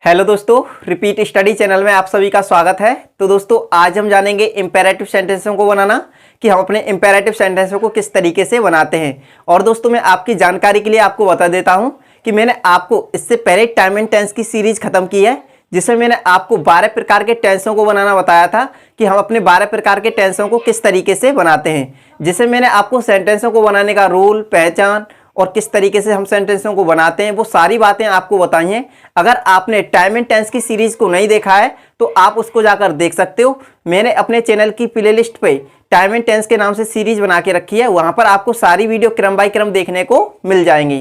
Hello दोस्तों, repeat study channel में आप सभी का स्वागत है। तो दोस्तों आज हम जानेंगे इंपेरेटिव सेंटेंसों को बनाना कि हम अपने इंपेरेटिव सेंटेंसों को किस तरीके से बनाते हैं। और दोस्तों मैं आपकी जानकारी के लिए आपको बता देता हूं कि मैंने आपको इससे पहले टाइम एंड टेंस की सीरीज खत्म की है, जिसमें मैंने आपको 12 प्रकार के टेंसों को बनाना बताया था कि हम अपने 12 प्रकार के टेंसों को किस तरीके से बनाते हैं। जिसमें मैंने आपको सेंटेंसों को बनाने का रूल, पहचान और किस तरीके से हम सेंटेंसों को बनाते हैं वो सारी बातें आपको बताई हैं। अगर आपने टाइम एंड टेंस की सीरीज को नहीं देखा है तो आप उसको जाकर देख सकते हो। मैंने अपने चैनल की प्लेलिस्ट पे टाइम एंड टेंस के नाम से सीरीज बना के रखी है, वहां पर आपको सारी वीडियो क्रम बाय क्रम देखने को मिल जाएंगी।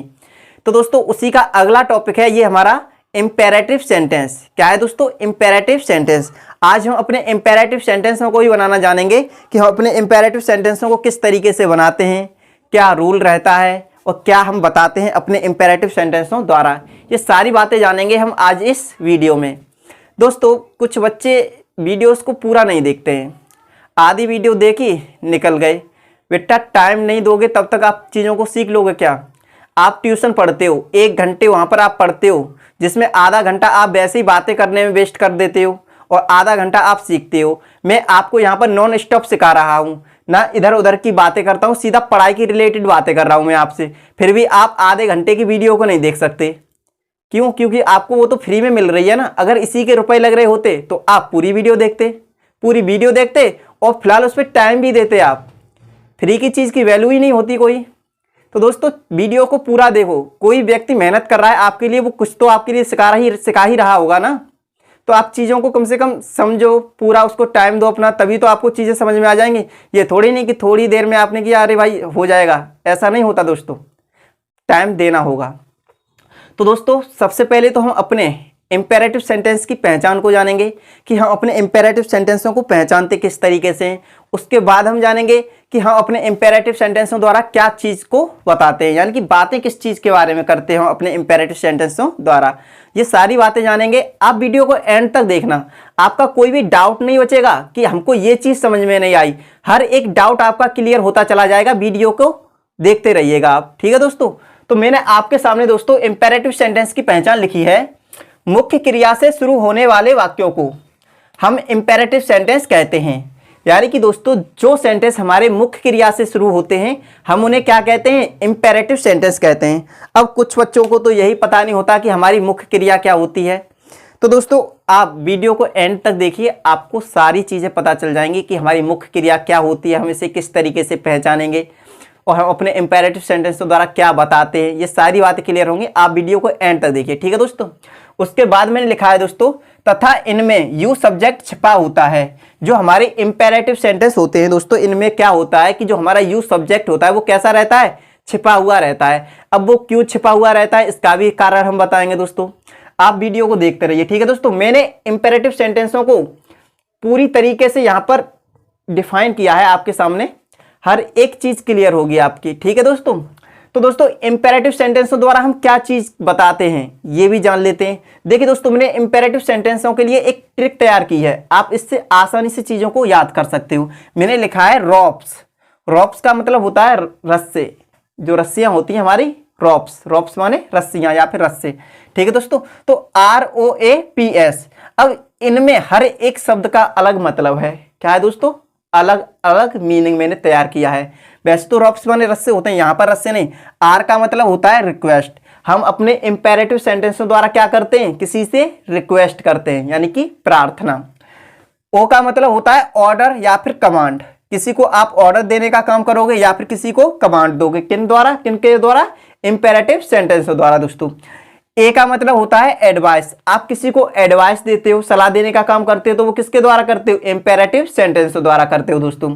तो दोस्तों उसी का अगला टॉपिक है ये हमारा इंपेरेटिव सेंटेंस। क्या है दोस्तों? Imperative sentence. आज हम अपने इंपेरेटिव सेंटेंसों को ही बनाना जानेंगे कि हम अपने इंपेरेटिव सेंटेंसों को किस तरीके से बनाते हैं, क्या रूल रहता है और क्या हम बताते हैं अपने इंपेरेटिव सेंटेंसों द्वारा। ये सारी बातें जानेंगे हम आज इस वीडियो में। दोस्तों कुछ बच्चे वीडियोस को पूरा नहीं देखते हैं, आधी वीडियो देखी निकल गए। बेटा टाइम नहीं दोगे तब तक आप चीज़ों को सीख लोगे क्या? आप ट्यूशन पढ़ते हो, 1 घंटे वहाँ पर आप पढ़ते हो, जिसमें आधा घंटा आप वैसे ही बातें करने में वेस्ट कर देते हो और आधा घंटा आप सीखते हो। मैं आपको यहाँ पर नॉन स्टॉप सिखा रहा हूँ, ना इधर उधर की बातें करता हूँ, सीधा पढ़ाई की रिलेटेड बातें कर रहा हूँ मैं आपसे। फिर भी आप आधे घंटे की वीडियो को नहीं देख सकते। क्यों? क्योंकि आपको वो तो फ्री में मिल रही है ना। अगर इसी के रुपए लग रहे होते तो आप पूरी वीडियो देखते, पूरी वीडियो देखते और फिलहाल उस पर टाइम भी देते। आप फ्री की चीज़ की वैल्यू ही नहीं होती कोई। तो दोस्तों वीडियो को पूरा देखो। कोई व्यक्ति मेहनत कर रहा है आपके लिए, वो कुछ तो आपके लिए सिखा ही रहा होगा ना। तो आप चीज़ों को कम से कम समझो, पूरा उसको टाइम दो अपना, तभी तो आपको चीज़ें समझ में आ जाएंगी। ये थोड़ी नहीं कि थोड़ी देर में आपने किया अरे भाई हो जाएगा, ऐसा नहीं होता दोस्तों, टाइम देना होगा। तो दोस्तों सबसे पहले तो हम अपने इंपेरेटिव सेंटेंस की पहचान को जानेंगे कि हम अपने इंपेरेटिव सेंटेंसों को पहचानते किस तरीके से हैं। उसके बाद हम जानेंगे कि हम अपने इंपेरेटिव सेंटेंसों द्वारा क्या चीज़ को बताते हैं, यानी कि बातें किस चीज़ के बारे में करते हैं हम अपने इंपेरेटिव सेंटेंसों द्वारा। ये सारी बातें जानेंगे। आप वीडियो को एंड तक देखना, आपका कोई भी डाउट नहीं बचेगा कि हमको ये चीज़ समझ में नहीं आई। हर एक डाउट आपका क्लियर होता चला जाएगा, वीडियो को देखते रहिएगा आप। ठीक है दोस्तों? तो मैंने आपके सामने दोस्तों इंपेरेटिव सेंटेंस की पहचान लिखी है। मुख्य क्रिया से शुरू होने वाले वाक्यों को हम इंपेरेटिव सेंटेंस कहते हैं। यानी कि दोस्तों जो सेंटेंस हमारे मुख्य क्रिया से शुरू होते हैं हम उन्हें क्या कहते हैं? इंपेरेटिव सेंटेंस कहते हैं। अब कुछ बच्चों को तो यही पता नहीं होता कि हमारी मुख्य क्रिया क्या होती है। तो दोस्तों आप वीडियो को एंड तक देखिए, आपको सारी चीज़ें पता चल जाएंगी कि हमारी मुख्य क्रिया क्या होती है, हम इसे किस तरीके से पहचानेंगे और हम अपने इंपेरेटिव सेंटेंसों द्वारा क्या बताते हैं। ये सारी बातें क्लियर होंगी, आप वीडियो को एंड तक देखिए। ठीक है दोस्तों? उसके बाद मैंने लिखा है दोस्तों, तथा इनमें यू सब्जेक्ट छिपा होता है। जो हमारे इंपेरेटिव सेंटेंस होते हैं दोस्तों, इनमें क्या होता है कि जो हमारा यू सब्जेक्ट होता है वो कैसा रहता है? छिपा हुआ रहता है। अब वो क्यों छिपा हुआ रहता है इसका भी कारण हम बताएंगे दोस्तों। आप वीडियो को देखते रहिए। ठीक है दोस्तों? मैंने इंपेरेटिव सेंटेंसों को पूरी तरीके से यहाँ पर डिफाइन किया है आपके सामने, हर एक चीज क्लियर होगी आपकी। ठीक है दोस्तों? तो दोस्तों इंपेरेटिव सेंटेंसों द्वारा हम क्या चीज बताते हैं ये भी जान लेते हैं। देखिए दोस्तों मैंने इंपेरेटिव सेंटेंसों के लिए एक ट्रिक तैयार की है, आप इससे आसानी से चीजों को याद कर सकते हो। मैंने लिखा है रॉप्स। रॉप्स का मतलब होता है रस्से, जो रस्सियां होती हैं हमारी, रॉप्स। रॉप्स माने रस्सियां या फिर रस्से। ठीक है दोस्तों? तो ROAPS। अब इनमें हर एक शब्द का अलग मतलब है। क्या है दोस्तों? अलग अलग मीनिंग मैंने तैयार किया है। वैसे तो रॉप्स माने रस्से होते हैं, यहाँ पर रस्से नहीं। आर का मतलब होता है रिक्वेस्ट। हम अपने इंपेरेटिव सेंटेंसों द्वारा क्या करते हैं? किसी से रिक्वेस्ट करते हैं, यानी कि प्रार्थना। ओ का मतलब होता है ऑर्डर या फिर कमांड। किसी को आप ऑर्डर देने का काम करोगे या फिर किसी को कमांड दोगे। किन द्वारा? किनके द्वारा? इंपेरेटिव सेंटेंसों द्वारा दोस्तों। ए का मतलब होता है एडवाइस। आप किसी को एडवाइस देते हो, सलाह देने का काम करते हो, तो वो किसके द्वारा करते हो? इंपेरेटिव सेंटेंस द्वारा करते हो दोस्तों।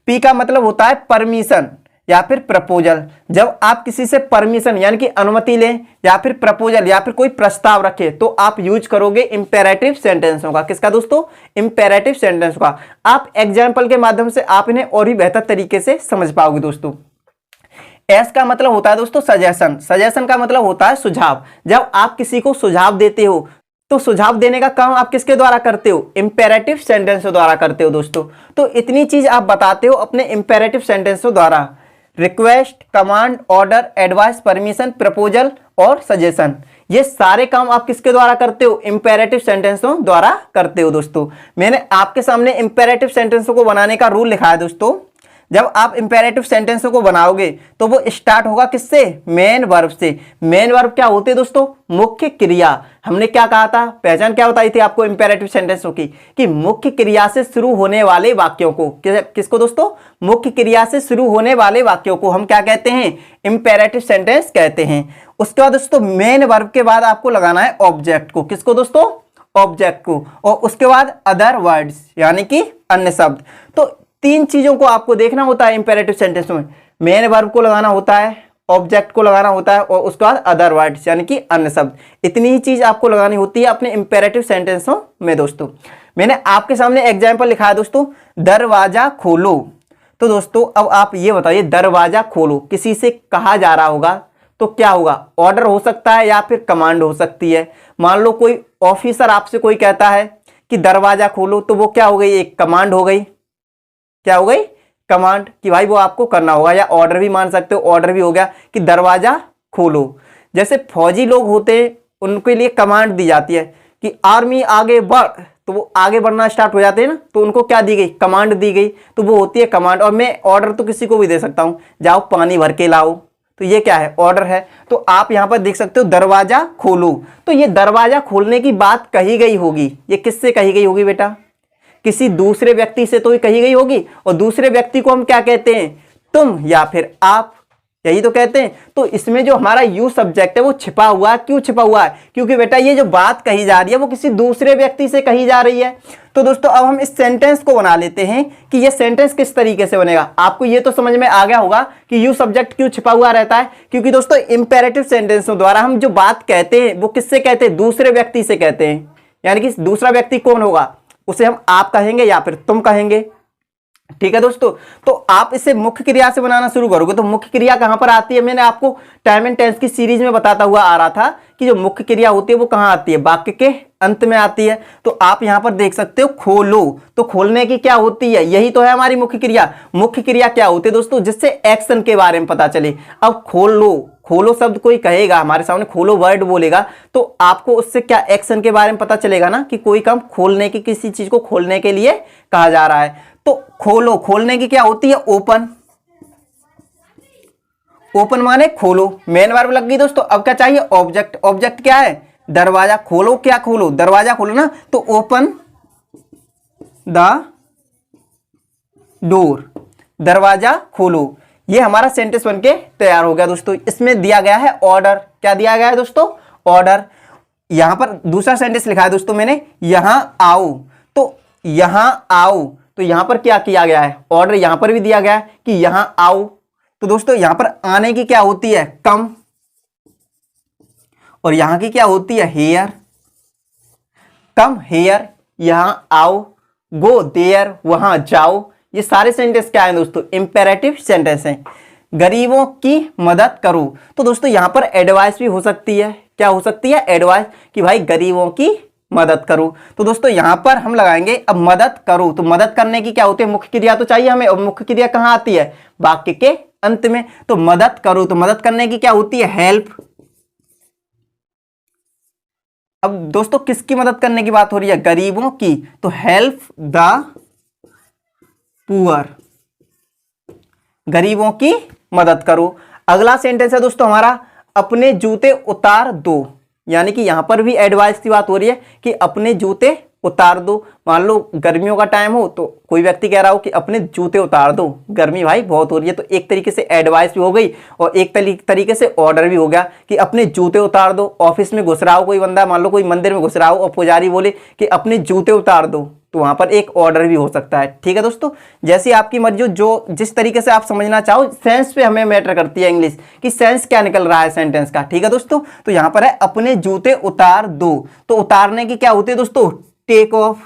पी का मतलब होता है परमिशन या फिर प्रपोजल। जब आप किसी से परमिशन यानी कि अनुमति लें या फिर प्रपोजल या फिर कोई प्रस्ताव रखें तो आप यूज करोगे इंपेरेटिव सेंटेंसों का। किसका दोस्तों? इंपेरेटिव सेंटेंस का। आप एग्जाम्पल के माध्यम से आप इन्हें और भी बेहतर तरीके से समझ पाओगे दोस्तों। एस का मतलब होता है दोस्तों सजेशन। सजेशन का मतलब होता है सुझाव। जब आप किसी को सुझाव देते हो तो सुझाव देने का काम आप किसके द्वारा करते हो? इंपेरेटिव सेंटेंसों द्वारा करते हो दोस्तों। तो इतनी चीज आप बताते हो अपने इंपेरेटिव सेंटेंसों द्वारा। Request, command, order, advice, permission, proposal और सजेशन, ये सारे काम आप किसके द्वारा करते हो? इंपेरेटिव सेंटेंसों द्वारा करते हो दोस्तों। मैंने आपके सामने इंपेरेटिव सेंटेंसों को बनाने का रूल लिखा है दोस्तों। जब आप इंपेरेटिव सेंटेंसों को बनाओगे तो वो स्टार्ट होगा किससे? मेन वर्ब से। मेन वर्ब क्या होते हैं दोस्तों? मुख्य क्रिया। हमने क्या कहा था? पहचान क्या बताई थी आपको इंपेरेटिव सेंटेंसों की? कि मुख्य क्रिया से शुरू होने वाले वाक्यों को, किसको दोस्तों? मुख्य क्रिया से शुरू होने वाले वाक्यों को हम क्या कहते हैं? इंपेरेटिव सेंटेंस कहते हैं। उसके बाद दोस्तों मेन वर्ब के बाद आपको लगाना है ऑब्जेक्ट को। किसको दोस्तों? ऑब्जेक्ट को। और उसके बाद अदर वर्ड्स, यानी कि अन्य शब्द। तो तीन चीजों को आपको देखना होता है इंपेरेटिव सेंटेंस में। मेन वर्ब को लगाना होता है, ऑब्जेक्ट को लगाना होता है, और उसके बाद अदर वर्ड्स यानी कि अन्य शब्द। इतनी ही चीज आपको लगानी होती है अपने इंपेरेटिव सेंटेंसों में दोस्तों। मैंने आपके सामने एग्जाम्पल लिखा है दोस्तों, दरवाजा खोलो। तो दोस्तों अब आप ये बताइए, दरवाजा खोलो किसी से कहा जा रहा होगा तो क्या होगा? ऑर्डर हो सकता है या फिर कमांड हो सकती है। मान लो कोई ऑफिसर आपसे कोई कहता है कि दरवाजा खोलो, तो वो क्या हो गई? एक कमांड हो गई। क्या हो गई? कमांड, कि भाई वो आपको करना होगा। या ऑर्डर भी मान सकते हो, ऑर्डर भी हो गया कि दरवाजा खोलो। जैसे फौजी लोग होते हैं, उनके लिए कमांड दी जाती है कि आर्मी आगे बढ़, तो वो आगे बढ़ना स्टार्ट हो जाते हैं ना, तो उनको क्या दी गई? कमांड दी गई, तो वो होती है कमांड। और मैं ऑर्डर तो किसी को भी दे सकता हूं, जाओ पानी भर के लाओ, तो ये क्या है? ऑर्डर है। तो आप यहां पर देख सकते हो दरवाजा खोलो। तो ये दरवाजा खोलने की बात कही गई होगी। ये किससे कही गई होगी बेटा? किसी दूसरे व्यक्ति से तो ही कही गई होगी। और दूसरे व्यक्ति को हम क्या कहते हैं? तुम या फिर आप, यही तो कहते हैं। तो इसमें जो हमारा यू सब्जेक्ट है वो छिपा हुआ है। क्यों छिपा हुआ है? क्योंकि बेटा ये जो बात कही जा रही है वो किसी दूसरे व्यक्ति से कही जा रही है। तो दोस्तों अब हम इस सेंटेंस को बना लेते हैं कि ये सेंटेंस किस तरीके से बनेगा। आपको ये तो समझ में आ गया होगा कि यू सब्जेक्ट क्यों छिपा हुआ रहता है। क्योंकि दोस्तों इंपेरेटिव सेंटेंसों द्वारा हम जो बात कहते हैं वो किससे कहते हैं? दूसरे व्यक्ति से कहते हैं। यानी कि दूसरा व्यक्ति कौन होगा? उसे हम आप कहेंगे या फिर तुम कहेंगे। ठीक है दोस्तों, तो आप इसे मुख्य क्रिया से बनाना शुरू करोगे तो मुख्य क्रिया कहां पर आती है? मैंने आपको टाइम एंड टेंस की सीरीज में बताता हुआ आ रहा था कि जो मुख्य क्रिया होती है वो कहां आती है? वाक्य के अंत में आती है। तो आप यहां पर देख सकते हो खोलो, तो खोलने की क्या होती है? यही तो है हमारी मुख्य क्रिया। मुख्य क्रिया क्या होती है दोस्तों? जिससे एक्शन के बारे में पता चले। अब खोलो, खोलो शब्द कोई कहेगा हमारे सामने, खोलो वर्ड बोलेगा, तो आपको उससे क्या एक्शन के बारे में पता चलेगा ना, कि कोई काम खोलने की, किसी चीज को खोलने के लिए कहा जा रहा है। तो खोलो, खोलने की क्या होती है? ओपन। ओपन माने खोलो, मेन वर्ब लग गई दोस्तों। अब क्या चाहिए? ऑब्जेक्ट। ऑब्जेक्ट क्या है? दरवाजा। खोलो क्या? खोलो दरवाजा खोलो ना, तो ओपन द डोर, दरवाजा खोलो। ये हमारा सेंटेंस बनके तैयार हो गया दोस्तों। इसमें दिया गया है ऑर्डर। क्या दिया गया है दोस्तों? ऑर्डर। यहां पर दूसरा सेंटेंस लिखा है दोस्तों मैंने, यहां आओ। तो यहां आओ, तो यहां पर क्या किया गया है? ऑर्डर। यहां पर भी दिया गया है कि यहां आओ। तो दोस्तों यहां पर आने की क्या होती है? कम। और यहां की क्या होती है? हेयर। कम हेयर, यहां आओ। गो देयर, वहां जाओ। ये सारे सेंटेंस क्या है दोस्तों? इंपेरेटिव सेंटेंस हैं। गरीबों की मदद करो, तो दोस्तों यहां पर एडवाइस भी हो सकती है। क्या हो सकती है? एडवाइस, कि भाई गरीबों की मदद करो। तो दोस्तों यहां पर हम लगाएंगे अब मदद करो। तो मदद करने की क्या होती है? मुख्य क्रिया तो चाहिए हमें, और मुख्य क्रिया कहां आती है? वाक्य के अंत में। तो मदद करो, तो मदद करने की क्या होती है? हेल्प। अब दोस्तों किसकी मदद करने की बात हो रही है? गरीबों की, तो हेल्प द पुअर, गरीबों की मदद करो। अगला सेंटेंस है दोस्तों हमारा, अपने जूते उतार दो। यानी कि यहां पर भी एडवाइस की बात हो रही है कि अपने जूते उतार दो। मान लो गर्मियों का टाइम हो तो कोई व्यक्ति कह रहा हो कि अपने जूते उतार दो, गर्मी भाई बहुत हो रही है। तो एक तरीके से एडवाइस भी हो गई और एक तरीके से ऑर्डर भी हो गया कि अपने जूते उतार दो। ऑफिस में घुस रहा हो कोई बंदा, मान लो कोई मंदिर में घुस रहा हो और पुजारी बोले कि अपने जूते उतार दो, तो वहां पर एक ऑर्डर भी हो सकता है। ठीक है दोस्तों, जैसी आपकी मर्जी, जो जिस तरीके से आप समझना चाहो। सेंस पे हमें मैटर करती है इंग्लिश, कि सेंस क्या निकल रहा है सेंटेंस का। ठीक है दोस्तों, तो यहां पर है अपने जूते उतार दो। तो उतारने की क्या होती है दोस्तों? Take off.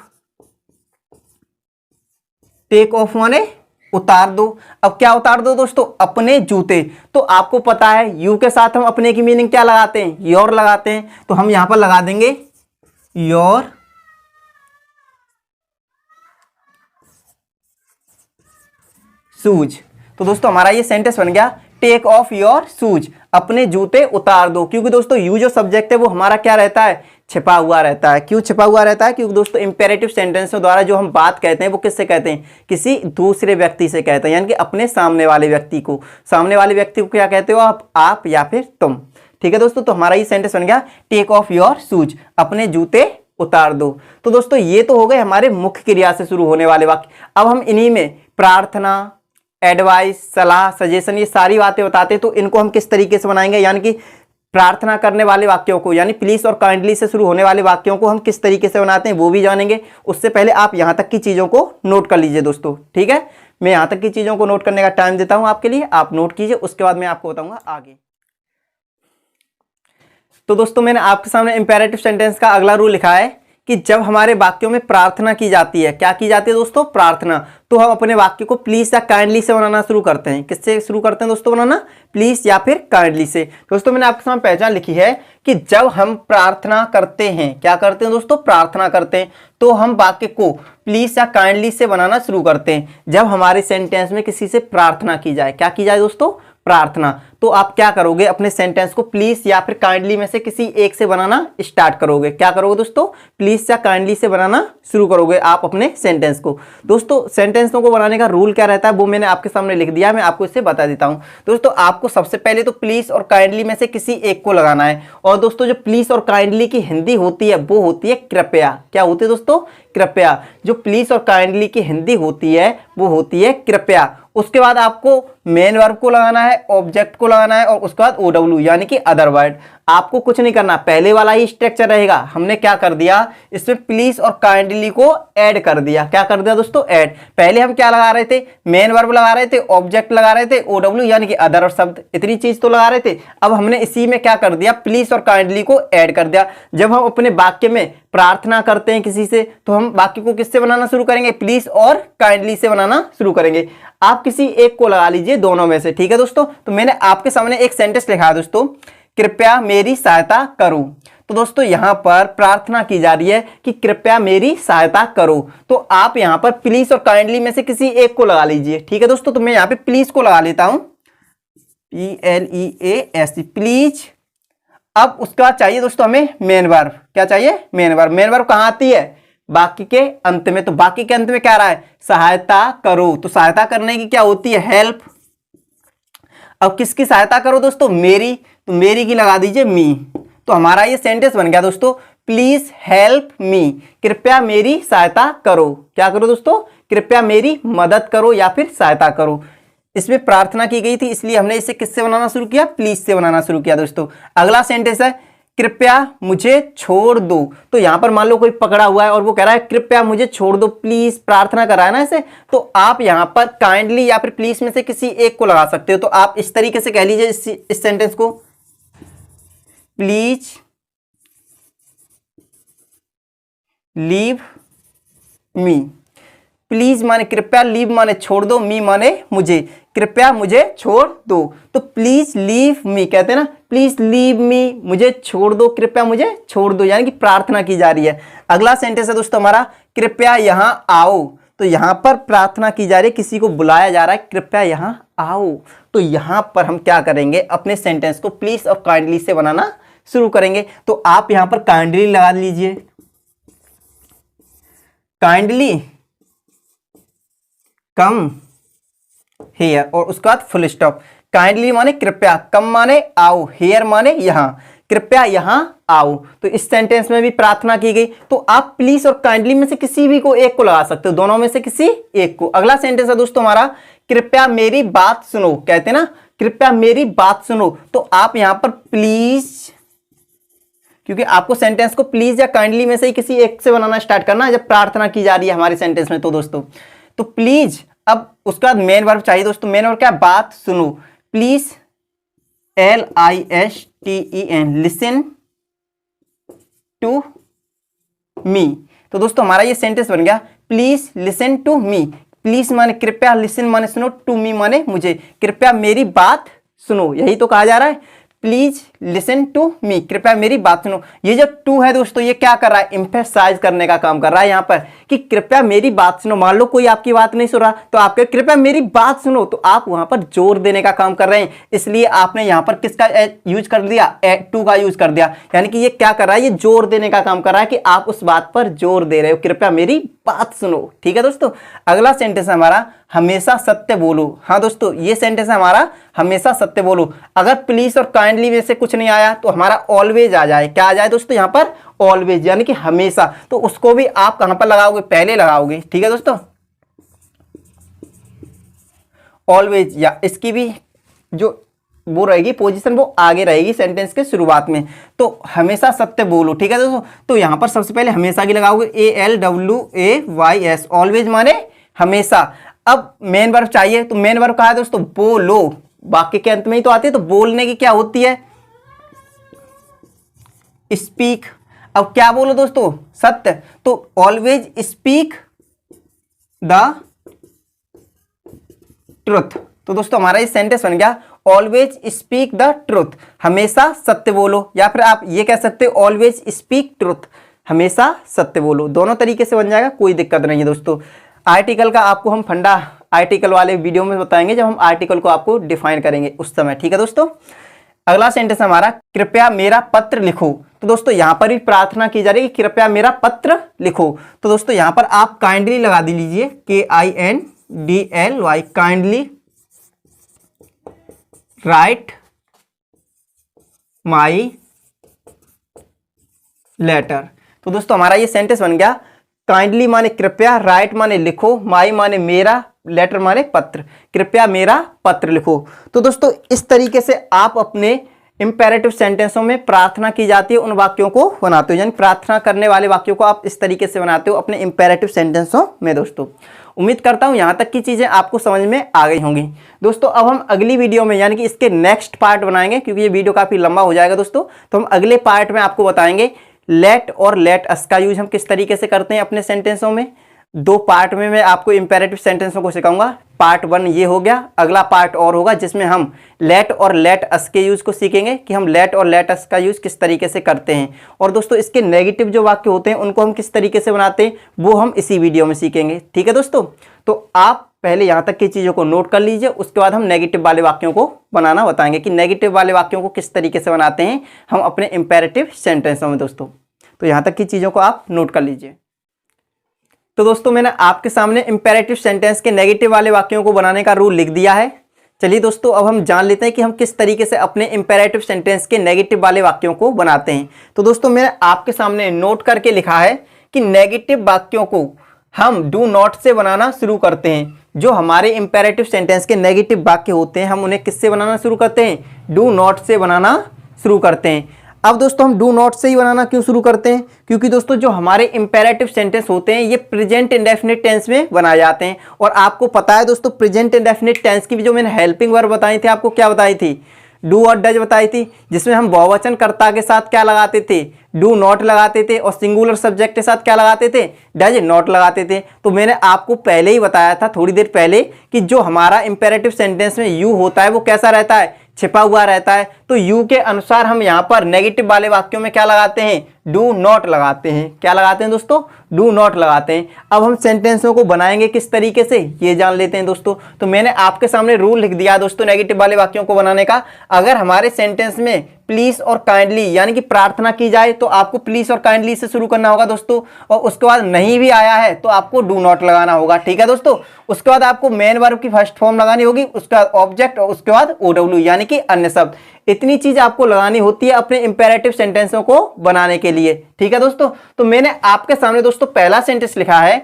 टेक ऑफ माने उतार दो। अब क्या उतार दो दोस्तों? अपने जूते। तो आपको पता है यू के साथ हम अपने की मीनिंग क्या लगाते हैं? योर लगाते हैं। तो हम यहां पर लगा देंगे योर शूज। तो दोस्तों हमारा ये सेंटेंस बन गया, टेक ऑफ योर शूज। अपने जूते उतार दो। क्योंकि दोस्तों यू जो सब्जेक्ट है वो हमारा क्या रहता है, छिपा हुआ रहता है। क्यों छिपा हुआ रहता है? क्योंकि दोस्तों इंपेरेटिव सेंटेंसों द्वारा जो हम बात कहते हैं वो किससे कहते हैं, किसी दूसरे व्यक्ति से कहते हैं, यानी कि अपने सामने वाले व्यक्ति को। सामने वाले व्यक्ति को क्या कहते हो आप या फिर तुम। ठीक है दोस्तों, तो हमारा ये सेंटेंस बन गया टेक ऑफ योर शूज, अपने जूते उतार दो। तो दोस्तों ये तो हो गए हमारे मुख्य क्रिया से शुरू होने वाले वाक्य। अब हम इन्हीं में प्रार्थना, एडवाइस, सलाह, सजेशन, ये सारी बातें बताते हैं। तो इनको हम किस तरीके से बनाएंगे, यानी कि प्रार्थना करने वाले वाक्यों को, यानी प्लीज और काइंडली से शुरू होने वाले वाक्यों को हम किस तरीके से बनाते हैं वो भी जानेंगे। उससे पहले आप यहां तक की चीजों को नोट कर लीजिए दोस्तों। ठीक है, मैं यहां तक की चीजों को नोट करने का टाइम देता हूं आपके लिए, आप नोट कीजिए, उसके बाद मैं आपको बताऊंगा आगे। तो दोस्तों मैंने आपके सामने इंपेरेटिव सेंटेंस का अगला रूल लिखा है कि जब हमारे वाक्यों में प्रार्थना की जाती है, क्या की जाती है दोस्तों, प्रार्थना, तो हम अपने वाक्य को प्लीज या काइंडली से बनाना शुरू करते हैं। किससे शुरू करते हैं दोस्तों बनाना, प्लीज या फिर काइंडली से। दोस्तों मैंने आपके सामने पहचान लिखी है कि जब हम प्रार्थना करते हैं, क्या करते हैं दोस्तों, प्रार्थना करते हैं, तो हम वाक्य को प्लीज या काइंडली से बनाना शुरू करते हैं। जब हमारे सेंटेंस में किसी से प्रार्थना की जाए, क्या की जाए दोस्तों, प्रार्थना, तो आप क्या करोगे, अपने सेंटेंस को प्लीज या फिर काइंडली में से किसी एक से बनाना स्टार्ट करोगे। क्या करोगे दोस्तों, प्लीज या काइंडली से बनाना शुरू करोगे आप अपने सेंटेंस को। दोस्तों सेंटेंसों को बनाने का रूल क्या रहता है वो मैंने आपके सामने लिख दिया है, मैं आपको इससे बता देता हूं। दोस्तों आपको सबसे पहले तो प्लीज और काइंडली में से किसी एक को लगाना है। और दोस्तों जो प्लीज और काइंडली की हिंदी होती है वो होती है कृपया। क्या होती है दोस्तों, कृपया। जो प्लीज और काइंडली की हिंदी होती है वो होती है कृपया। उसके बाद आपको मेन वर्ब को लगाना है, ऑब्जेक्ट को लगाना है, और उसके बाद OW यानी कि अदर वर्ड। आपको कुछ नहीं करना, पहले वाला ही स्ट्रक्चर रहेगा। हमने क्या कर दिया, इसमें प्लीज और काइंडली को ऐड कर दिया। क्या कर दिया दोस्तों, ऐड। पहले हम क्या लगा रहे थे, मेन वर्ब लगा रहे थे, ऑब्जेक्ट लगा रहे थे, OW यानी कि अदर शब्द, इतनी चीज तो लगा रहे थे। अब हमने इसी में क्या कर दिया, प्लीज और काइंडली को ऐड कर दिया। जब हम अपने वाक्य में प्रार्थना करते हैं किसी से, तो हम वाक्य को किससे बनाना शुरू करेंगे, प्लीज और काइंडली से बनाना शुरू करेंगे। आप किसी एक को लगा लीजिए दोनों में से। ठीक है दोस्तों, तो मैंने आपके सामने एक सेंटेंस लिखा है दोस्तों, कृपया मेरी सहायता करो। तो दोस्तों यहां पर प्रार्थना की जा रही है कि कृपया मेरी सहायता करो, तो आप यहां पर प्लीज और काइंडली में से किसी एक को लगा लीजिए। ठीक है दोस्तों, तो मैं यहां पे प्लीज को लगा लेता हूं, PLEAS, प्लीज। अब उसका चाहिए दोस्तों हमें मेन वर्ब। क्या चाहिए, मेन वर्ब। मेन वर्ब कहां आती है, वाक्य के अंत में। तो वाक्य के अंत में क्या आ रहा है, सहायता करो। तो सहायता करने की क्या होती है, हेल्प। अब किसकी सहायता करो दोस्तों, मेरी, तो मेरी की लगा दीजिए मी। तो हमारा ये सेंटेंस बन गया दोस्तों, प्लीज हेल्प मी, कृपया मेरी सहायता करो। क्या करो दोस्तों, कृपया मेरी मदद करो या फिर सहायता करो। इसमें प्रार्थना की गई थी, इसलिए हमने इसे किससे बनाना शुरू किया, प्लीज से बनाना शुरू किया दोस्तों। अगला सेंटेंस है कृपया मुझे छोड़ दो। तो यहां पर मान लो कोई पकड़ा हुआ है और वो कह रहा है कृपया मुझे छोड़ दो, प्लीज, प्रार्थना कर रहा है ना इसे, तो आप यहां पर काइंडली या फिर प्लीज में से किसी एक को लगा सकते हो। तो आप इस तरीके से कह लीजिए इस सेंटेंस को, प्लीज लीव मी। प्लीज माने कृपया, लीव माने छोड़ दो, मी माने मुझे, कृपया मुझे छोड़ दो। तो प्लीज लीव मी कहते हैं ना, प्लीज लीव मी, मुझे छोड़ दो, कृपया मुझे छोड़ दो, यानी कि प्रार्थना की जा रही है। अगला सेंटेंस है दोस्तों हमारा, कृपया यहां आओ। तो यहां पर प्रार्थना की जा रही है, किसी को बुलाया जा रहा है, कृपया यहां आओ। तो यहां पर हम क्या करेंगे, अपने सेंटेंस को प्लीज और काइंडली से बनाना शुरू करेंगे। तो आप यहां पर काइंडली लगा लीजिए, काइंडली कम हेयर, और उसके बाद फुल स्टॉप। काइंडली माने कृपया, कम माने आओ, हेयर माने यहां, कृपया यहां आओ। तो इस सेंटेंस में भी प्रार्थना की गई। तो आप प्लीज और काइंडली में से किसी भी को एक को लगा सकते हो, दोनों में से किसी एक को। अगला सेंटेंस है दोस्तों हमारा, कृपया मेरी बात सुनो। कहते हैं ना, कृपया मेरी बात सुनो। तो आप यहां पर प्लीज, क्योंकि आपको सेंटेंस को प्लीज या काइंडली में से ही किसी एक से बनाना स्टार्ट करना है जब प्रार्थना की जा रही है हमारे सेंटेंस में। तो दोस्तों तो प्लीज, अब उसके बाद मेन वर्ब चाहिए दोस्तों। मेन वर्ब क्या, बात सुनो, please LISTEN, listen to me. तो दोस्तों हमारा ये सेंटेंस बन गया, please listen to me. Please माने कृपया, लिसन माने सुनो, टू मी माने मुझे, कृपया मेरी बात सुनो, यही तो कहा जा रहा है। प्लीज लिसन टू मी, कृपया मेरी बात सुनो। ये जो टू है दोस्तों, ये क्या कर रहा है, एम्फेसाइज करने का काम कर रहा है यहाँ पर कि कृपया मेरी बात सुनो। मान लो कोई आपकी बात नहीं सुन रहा तो आप कहे कृपया मेरी बात सुनो, तो आप वहां पर जोर देने का काम कर रहे हैं। इसलिए आपने यहाँ पर किसका यूज कर दिया, टू का यूज कर दिया। यानी कि ये क्या कर रहा है, ये जोर देने का काम कर रहा है कि आप उस बात पर जोर दे रहे हो, कृपया मेरी बात सुनो। ठीक है दोस्तों, अगला सेंटेंस हमारा हमेशा सत्य बोलो। हाँ दोस्तों, ये सेंटेंस हमारा हमेशा सत्य बोलो। अगर प्लीज और काइंडली में से कुछ नहीं आया तो हमारा ऑलवेज आ जाए। क्या आ जाए दोस्तों यहाँ पर, ऑलवेज, यानी कि हमेशा। तो उसको भी आप कहां पर लगाओगे, पहले लगाओगे। ठीक है दोस्तों, ऑलवेज, या इसकी भी जो वो रहेगी पोजीशन वो आगे रहेगी सेंटेंस के शुरुआत में। तो हमेशा सत्य बोलो। ठीक है दोस्तों, तो यहां पर सबसे पहले हमेशा की लगाओगे, ALWAYS, ऑलवेज माने हमेशा। अब मेन वर्ब चाहिए, तो मेन वर्ब कहा है दोस्तों, बोलो। वाक्य के अंत में ही तो आती है, तो बोलने की क्या होती है, स्पीक। अब क्या बोलो दोस्तों, सत्य, तो ऑलवेज स्पीक द ट्रुथ। तो दोस्तों हमारा ये सेंटेंस बन गया, ऑलवेज स्पीक द ट्रुथ, हमेशा सत्य बोलो। या फिर आप ये कह सकते हो ऑलवेज स्पीक ट्रुथ, हमेशा सत्य बोलो। दोनों तरीके से बन जाएगा, कोई दिक्कत नहीं है दोस्तों। आर्टिकल का आपको हम फंडा आर्टिकल वाले वीडियो में बताएंगे, जब हम आर्टिकल को आपको डिफाइन करेंगे उस समय। ठीक है दोस्तों, अगला सेंटेंस हमारा कृपया मेरा पत्र लिखो। तो दोस्तों यहां पर भी प्रार्थना की जा रही है कि कृपया मेरा पत्र लिखो। तो दोस्तों यहां पर आप काइंडली लगा दीजिए, KINDLY, kindly write my letter. तो दोस्तों हमारा ये सेंटेंस बन गया, काइंडली माने कृपया, राइट माने लिखो, माई माने मेरा, लेटर माने पत्र, कृपया मेरा पत्र लिखो। तो दोस्तों इस तरीके से आप अपने इंपेरेटिव सेंटेंसों में प्रार्थना की जाती है उन वाक्यों को बनाते हो, यानी प्रार्थना करने वाले वाक्यों को आप इस तरीके से बनाते हो अपने इंपेरेटिव सेंटेंसों में। दोस्तों उम्मीद करता हूं यहां तक की चीजें आपको समझ में आ गई होंगी। दोस्तों अब हम अगली वीडियो में, यानी कि इसके नेक्स्ट पार्ट बनाएंगे, क्योंकि ये वीडियो काफी लंबा हो जाएगा दोस्तों। तो हम अगले पार्ट में आपको बताएंगे लेट और लेट अस का यूज हम किस तरीके से करते हैं अपने सेंटेंसों में। दो पार्ट में मैं आपको इंपेरेटिव सेंटेंसों को सिखाऊंगा। पार्ट 1 ये हो गया, अगला पार्ट और होगा जिसमें हम लेट और लेट अस के यूज को सीखेंगे कि हम लेट और लेट अस का यूज किस तरीके से करते हैं। और दोस्तों इसके नेगेटिव जो वाक्य होते हैं उनको हम किस तरीके से बनाते हैं वो हम इसी वीडियो में सीखेंगे। ठीक है दोस्तों, तो आप पहले यहाँ तक की चीज़ों को नोट कर लीजिए, उसके बाद हम नेगेटिव वाले वाक्यों को बनाना बताएंगे कि नेगेटिव वाले वाक्यों को किस तरीके से बनाते हैं हम अपने इंपेरेटिव सेंटेंसों में। दोस्तों तो यहाँ तक की चीज़ों को आप नोट कर लीजिए। तो दोस्तों मैंने आपके सामने इंपेरेटिव सेंटेंस के नेगेटिव वाले वाक्यों को बनाने का रूल लिख दिया है। चलिए दोस्तों अब हम जान लेते हैं कि हम किस तरीके से अपने इंपेरेटिव सेंटेंस के नेगेटिव वाले वाक्यों को बनाते हैं। तो दोस्तों मैंने आपके सामने नोट करके लिखा है कि नेगेटिव वाक्यों को हम डू नॉट से बनाना शुरू करते हैं। जो हमारे इंपेरेटिव सेंटेंस के नेगेटिव वाक्य होते हैं हम उन्हें किससे बनाना शुरू करते हैं, डू नॉट से बनाना शुरू करते हैं। अब दोस्तों हम डू नॉट से ही बनाना क्यों शुरू करते हैं, क्योंकि दोस्तों जो हमारे इंपेरेटिव सेंटेंस होते हैं ये प्रेजेंट इंडेफिनिट टेंस में बनाए जाते हैं। और आपको पता है दोस्तों प्रेजेंट इंडेफिनिट टेंस की भी जो मैंने हेल्पिंग वर्ब बताई थी, आपको क्या बताई थी, डू और डज बताई थी, जिसमें हम बहुवचन कर्ता के साथ क्या लगाते थे, डू नॉट लगाते थे, और सिंगुलर सब्जेक्ट के साथ क्या लगाते थे, डज नॉट लगाते थे। तो मैंने आपको पहले ही बताया था थोड़ी देर पहले कि जो हमारा इंपेरेटिव सेंटेंस में यू होता है वो कैसा रहता है, छिपा हुआ रहता है। तो यू के अनुसार हम यहाँ पर नेगेटिव वाले वाक्यों में क्या लगाते हैं, डू नॉट लगाते हैं। क्या लगाते हैं दोस्तों, डू नॉट लगाते हैं। अब हम सेंटेंसों को बनाएंगे किस तरीके से ये जान लेते हैं दोस्तों। तो मैंने आपके सामने रूल लिख दिया दोस्तों नेगेटिव वाले वाक्यों को बनाने का। अगर हमारे सेंटेंस में प्लीज और काइंडली यानी कि प्रार्थना की जाए तो आपको प्लीज और काइंडली से शुरू करना होगा दोस्तों, और उसके बाद नहीं भी आया है तो आपको डू नॉट लगाना होगा। ठीक है दोस्तों, उसके बाद आपको मेन वर्ब की फर्स्ट फॉर्म लगानी होगी, उसके बाद ऑब्जेक्ट और उसके बाद OW यानी कि अन्य शब्द। इतनी चीज आपको लगानी होती है अपने इंपेरेटिव सेंटेंसों को बनाने के लिए। ठीक है दोस्तों, तो मैंने आपके सामने दोस्तों पहला सेंटेंस लिखा है,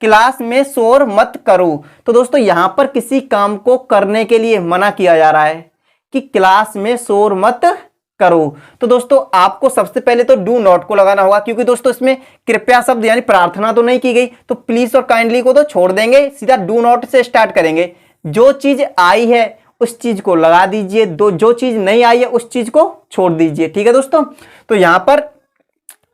क्लास में शोर मत करो। तो दोस्तों यहां पर किसी काम को करने के लिए मना किया जा रहा है कि क्लास में शोर मत करो। तो दोस्तों आपको सबसे पहले तो डू नॉट को लगाना होगा, क्योंकि दोस्तों इसमें कृपया शब्द यानी प्रार्थना तो नहीं की गई, तो प्लीज और काइंडली को तो छोड़ देंगे, सीधा डू नॉट से स्टार्ट करेंगे। जो चीज आई है उस चीज को लगा दीजिए, जो चीज नहीं आई है उस चीज को छोड़ दीजिए। ठीक है दोस्तों, तो यहां पर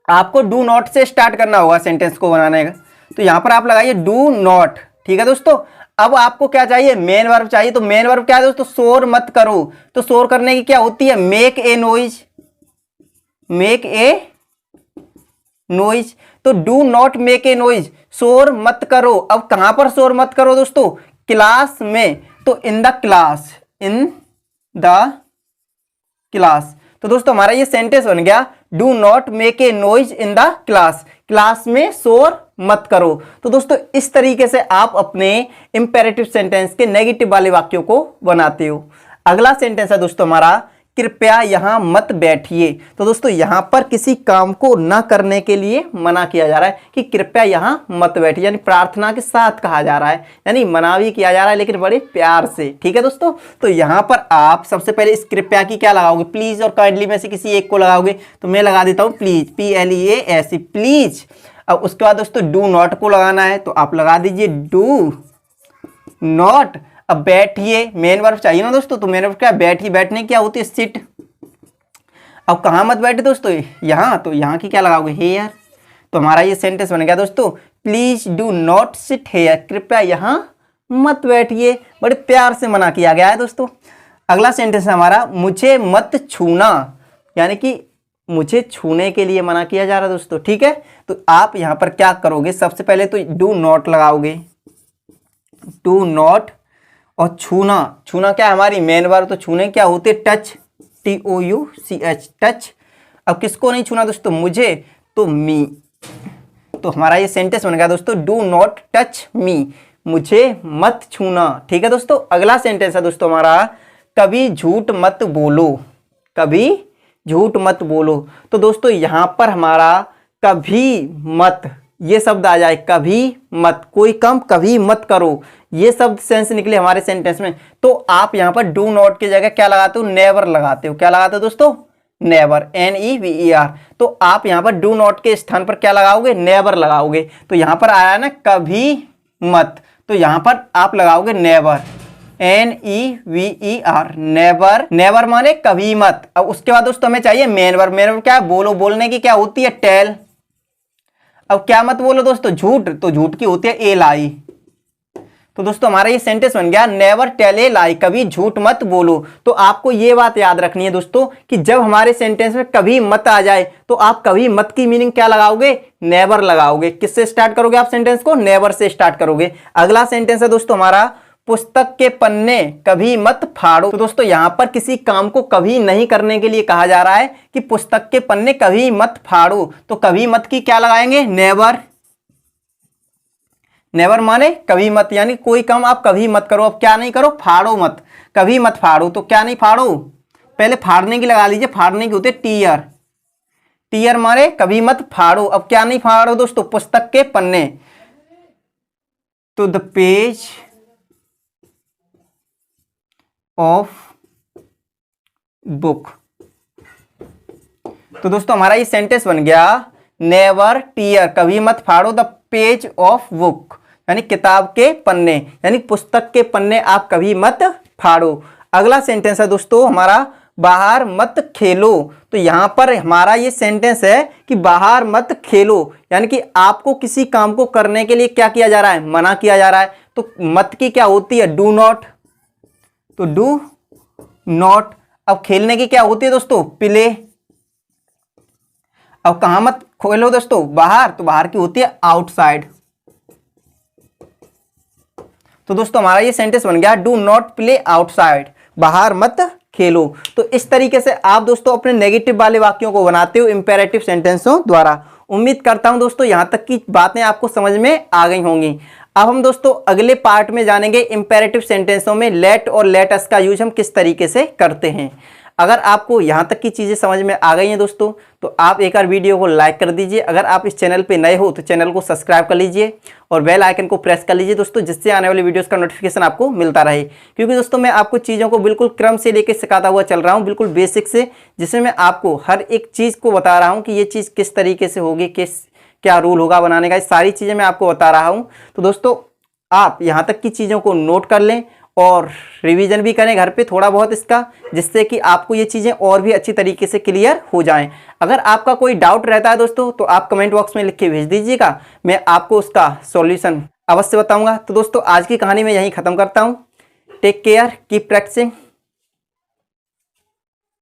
आपको डू नॉट से स्टार्ट करना होगा सेंटेंस को बनाने का। तो यहां पर आप लगाइए डू नॉट। ठीक है दोस्तों, अब आपको क्या चाहिए, मेन वर्ब चाहिए। तो मेन वर्ब क्या है दोस्तों, शोर मत करो। तो शोर करने की क्या होती है, make a noise, make a noise. तो do not make a noise, शोर मत करो। अब कहां पर शोर मत करो दोस्तों, क्लास में। तो in the class, in the class. तो दोस्तों हमारा ये सेंटेंस बन गया, do not make a noise in the class, class में शोर मत करो। तो दोस्तों इस तरीके से आप अपने इंपेरेटिव सेंटेंस के नेगेटिव वाले वाक्यों को बनाते हो। अगला सेंटेंस है दोस्तों हमारा, कृपया यहां मत बैठिए। तो दोस्तों यहां पर किसी काम को ना करने के लिए मना किया जा रहा है कि कृपया यहां मत बैठिए, यानी प्रार्थना के साथ कहा जा रहा है, यानी मना भी किया जा रहा है लेकिन बड़े प्यार से। ठीक है दोस्तों, तो यहां पर आप सबसे पहले इस कृपया की क्या लगाओगे, प्लीज और काइंडली में से किसी एक को लगाओगे। तो मैं लगा देता हूं प्लीज, PLEAS, प्लीज। अब उसके बाद दोस्तों डू नॉट को लगाना है, तो आप लगा दीजिए डू नॉट। अब बैठिए, मेन वर्ब चाहिए ना दोस्तों, तो मेन वर्ब क्या, बैठिए, बैठने की क्या होती है, सिट। अब कहाँ मत बैठे दोस्तों, यहाँ। तो यहाँ की क्या लगाओगे, हेयर। तो हमारा ये सेंटेंस बन गया दोस्तों, please do not sit here, कृपया यहाँ मत बैठिए। बड़े प्यार से मना किया गया है दोस्तों। अगला सेंटेंस है हमारा, मुझे मत छूना, यानी कि मुझे छूने के लिए मना किया जा रहा है दोस्तों। ठीक है, तो आप यहाँ पर क्या करोगे, सबसे पहले तो डू नॉट लगाओगे, डू नॉट। और छूना, छूना क्या है, हमारी मेन वर्ब। तो छूने क्या होते हैं, टच, TOUCH, टच। अब किसको नहीं छूना दोस्तों, मुझे, तो मी। तो हमारा ये सेंटेंस बन गया दोस्तों, डू नॉट टच मी, मुझे मत छूना। ठीक है दोस्तों, अगला सेंटेंस है दोस्तों हमारा, कभी झूठ मत बोलो, कभी झूठ मत बोलो। तो दोस्तों यहां पर हमारा कभी मत, ये शब्द आ जाए, कभी मत, कोई काम कभी मत करो, ये शब्द सेंस निकले हमारे सेंटेंस में। तो आप यहां पर डू नॉट की जगह क्या लगाते हो, नेवर लगाते हो। क्या लगाते हो दोस्तों, नेवर, NEVER। तो आप यहां पर डू नॉट के स्थान पर क्या लगाओगे, नेवर लगाओगे। तो यहां पर आया ना कभी मत, तो यहां पर आप लगाओगे नेवर, NEVER, नेवर। नेवर माने कभी मत। अब उसके बाद दोस्तों हमें चाहिए मेन वर्ब। मेन वर्ब क्या है, बोलो, बोलने की क्या होती है, टेल। अब क्या मत बोलो दोस्तों, झूठ। तो झूठ की होती है ए लाई। तो दोस्तों हमारा ये सेंटेंस बन गया, नेवर टेल ए लाई, कभी झूठ मत बोलो। तो आपको ये बात याद रखनी है दोस्तों कि जब हमारे सेंटेंस में कभी मत आ जाए तो आप कभी मत की मीनिंग क्या लगाओगे, नेवर लगाओगे। किससे स्टार्ट करोगे आप सेंटेंस को, नेवर से स्टार्ट करोगे। अगला सेंटेंस है दोस्तों हमारा, पुस्तक के पन्ने कभी मत फाड़ो। तो दोस्तों यहां पर किसी काम को कभी नहीं करने के लिए कहा जा रहा है कि पुस्तक के पन्ने कभी मत फाड़ो। तो कभी मत की क्या लगाएंगे, नेवर। नेवर माने कभी मत, यानी कोई काम आप कभी मत करो। अब क्या नहीं करो, फाड़ो मत, कभी मत फाड़ो। तो क्या नहीं फाड़ो, पहले फाड़ने की लगा लीजिए, फाड़ने की होती है टीयर। टीयर मारे कभी मत फाड़ो। अब क्या नहीं फाड़ो दोस्तों, पुस्तक के पन्ने। तो द पेज ऑफ बुक। तो दोस्तों हमारा ये सेंटेंस बन गया, नेवर टीयर, कभी मत फाड़ो द पेज ऑफ बुक, यानी किताब के पन्ने, यानी पुस्तक के पन्ने आप कभी मत फाड़ो। अगला सेंटेंस है दोस्तों हमारा, बाहर मत खेलो। तो यहां पर हमारा ये सेंटेंस है कि बाहर मत खेलो, यानी कि आपको किसी काम को करने के लिए क्या किया जा रहा है, मना किया जा रहा है। तो मत की क्या होती है, डू नॉट। तो डू नॉट। अब खेलने की क्या होती है दोस्तों, प्ले। अब कहां मत खेलो दोस्तों, बाहर। तो बाहर की होती है आउटसाइड। तो दोस्तों हमारा ये सेंटेंस बन गया, डू नॉट प्ले आउटसाइड, बाहर मत खेलो। तो इस तरीके से आप दोस्तों अपने नेगेटिव वाले वाक्यों को बनाते हो इंपेरेटिव सेंटेंसों द्वारा। उम्मीद करता हूं दोस्तों यहां तक की बातें आपको समझ में आ गई होंगी। अब हम दोस्तों अगले पार्ट में जानेंगे इंपेरेटिव सेंटेंसों में लेट और लेट अस का यूज हम किस तरीके से करते हैं। अगर आपको यहाँ तक की चीज़ें समझ में आ गई हैं दोस्तों, तो आप एक बार वीडियो को लाइक कर दीजिए। अगर आप इस चैनल पे नए हो तो चैनल को सब्सक्राइब कर लीजिए और बेल आइकन को प्रेस कर लीजिए दोस्तों, जिससे आने वाली वीडियोस का नोटिफिकेशन आपको मिलता रहे। क्योंकि दोस्तों मैं आपको चीज़ों को बिल्कुल क्रम से लेकर सिखाता हुआ चल रहा हूँ, बिल्कुल बेसिक से, जिसमें मैं आपको हर एक चीज़ को बता रहा हूँ कि ये चीज़ किस तरीके से होगी, क्या रूल होगा बनाने का, सारी चीज़ें मैं आपको बता रहा हूँ। तो दोस्तों आप यहाँ तक की चीज़ों को नोट कर लें और रिवीजन भी करें घर पे थोड़ा बहुत इसका, जिससे कि आपको ये चीज़ें और भी अच्छी तरीके से क्लियर हो जाएं। अगर आपका कोई डाउट रहता है दोस्तों तो आप कमेंट बॉक्स में लिख के भेज दीजिएगा, मैं आपको उसका सॉल्यूशन अवश्य बताऊंगा। तो दोस्तों आज की कहानी मैं यहीं ख़त्म करता हूँ। Take care, keep practising.